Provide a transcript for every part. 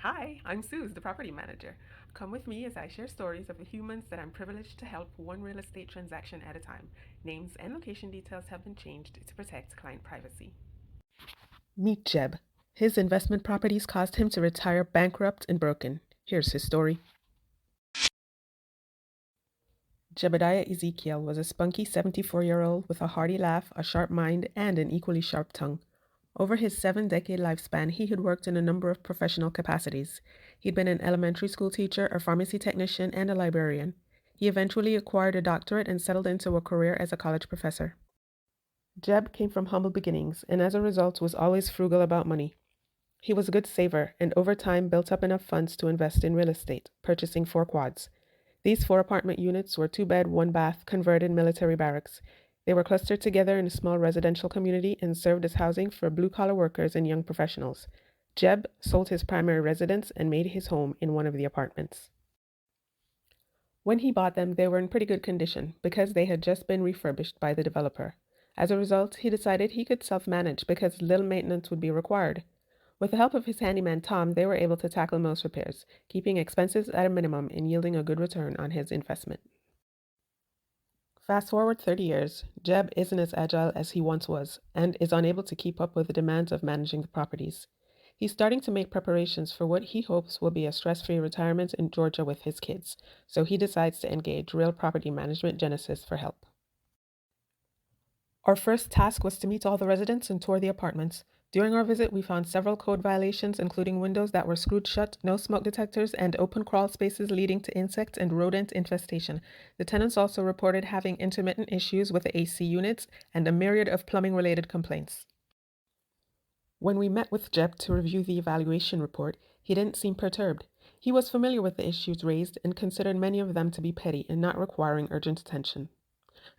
Hi, I'm Suze, the Property Manager. Come with me as I share stories of the humans that I'm privileged to help one real estate transaction at a time. Names and location details have been changed to protect client privacy. Meet Jeb. His investment properties caused him to retire bankrupt and broken. Here's his story. Jebediah Ezekiel was a spunky 74-year-old with a hearty laugh, a sharp mind, and an equally sharp tongue. Over his 7-decade lifespan, he had worked in a number of professional capacities. He'd been an elementary school teacher, a pharmacy technician, and a librarian. He eventually acquired a doctorate and settled into a career as a college professor. Jeb came from humble beginnings and as a result was always frugal about money. He was a good saver and over time built up enough funds to invest in real estate, purchasing 4 quads. These 4 apartment units were 2-bed, 1-bath, converted military barracks. They were clustered together in a small residential community and served as housing for blue-collar workers and young professionals. Jeb sold his primary residence and made his home in one of the apartments. When he bought them, they were in pretty good condition because they had just been refurbished by the developer. As a result, he decided he could self-manage because little maintenance would be required. With the help of his handyman Tom, they were able to tackle most repairs, keeping expenses at a minimum and yielding a good return on his investment. Fast forward 30 years, Jeb isn't as agile as he once was and is unable to keep up with the demands of managing the properties. He's starting to make preparations for what he hopes will be a stress-free retirement in Georgia with his kids, so he decides to engage Real Property Management Genesis for help. Our first task was to meet all the residents and tour the apartments. During our visit, we found several code violations, including windows that were screwed shut, no smoke detectors, and open crawl spaces leading to insect and rodent infestation. The tenants also reported having intermittent issues with the AC units and a myriad of plumbing-related complaints. When we met with Jeb to review the evaluation report, he didn't seem perturbed. He was familiar with the issues raised and considered many of them to be petty and not requiring urgent attention.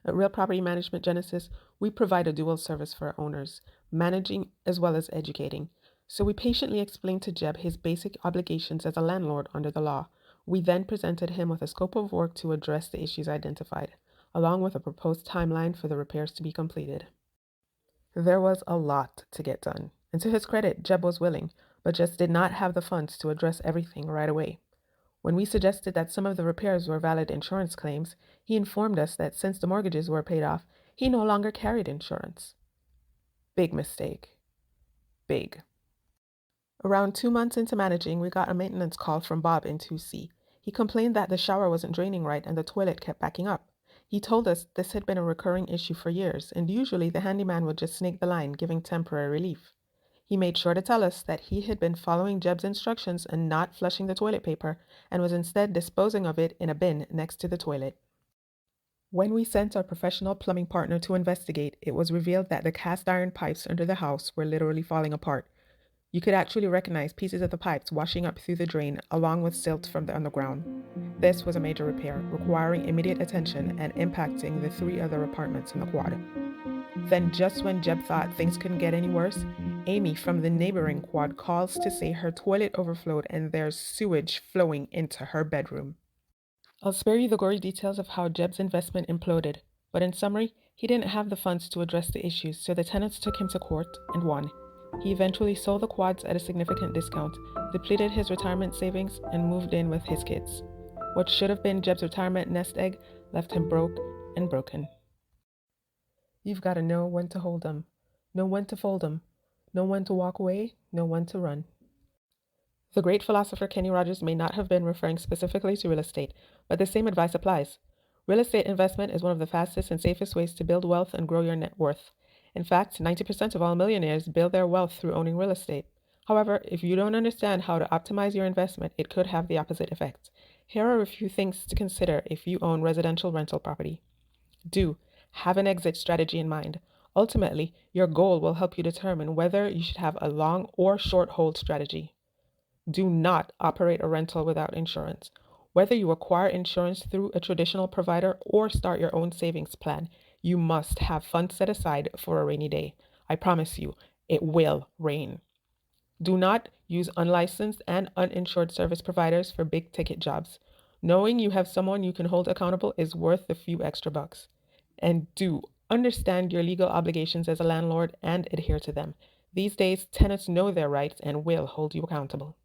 At Real Property Management Genesis, we provide a dual service for our owners, managing as well as educating. So we patiently explained to Jeb his basic obligations as a landlord under the law. We then presented him with a scope of work to address the issues identified, along with a proposed timeline for the repairs to be completed. There was a lot to get done, and to his credit, Jeb was willing, but just did not have the funds to address everything right away. When we suggested that some of the repairs were valid insurance claims, he informed us that since the mortgages were paid off, he no longer carried insurance. Big mistake. Big. Around 2 months into managing, we got a maintenance call from Bob in 2C. He complained that the shower wasn't draining right and the toilet kept backing up. He told us this had been a recurring issue for years, and usually the handyman would just snake the line, giving temporary relief. He made sure to tell us that he had been following Jeb's instructions and not flushing the toilet paper, and was instead disposing of it in a bin next to the toilet. When we sent our professional plumbing partner to investigate, it was revealed that the cast iron pipes under the house were literally falling apart. You could actually recognize pieces of the pipes washing up through the drain along with silt from the underground. This was a major repair, requiring immediate attention and impacting the 3 other apartments in the quad. Then, just when Jeb thought things couldn't get any worse, Amy from the neighboring quad calls to say her toilet overflowed and there's sewage flowing into her bedroom. I'll spare you the gory details of how Jeb's investment imploded, but in summary, he didn't have the funds to address the issues, so the tenants took him to court and won. He eventually sold the quads at a significant discount, depleted his retirement savings, and moved in with his kids. What should have been Jeb's retirement nest egg left him broke and broken. You've got to know when to hold 'em, know when to fold 'em, know when to walk away, know when to run. The great philosopher Kenny Rogers may not have been referring specifically to real estate, but the same advice applies. Real estate investment is one of the fastest and safest ways to build wealth and grow your net worth. In fact, 90% of all millionaires build their wealth through owning real estate. However, if you don't understand how to optimize your investment, it could have the opposite effect. Here are a few things to consider if you own residential rental property. Do have an exit strategy in mind. Ultimately, your goal will help you determine whether you should have a long or short hold strategy. Do not operate a rental without insurance. Whether you acquire insurance through a traditional provider or start your own savings plan, you must have funds set aside for a rainy day. I promise you, it will rain. Do not use unlicensed and uninsured service providers for big ticket jobs. Knowing you have someone you can hold accountable is worth the few extra bucks. And do understand your legal obligations as a landlord and adhere to them. These days, tenants know their rights and will hold you accountable.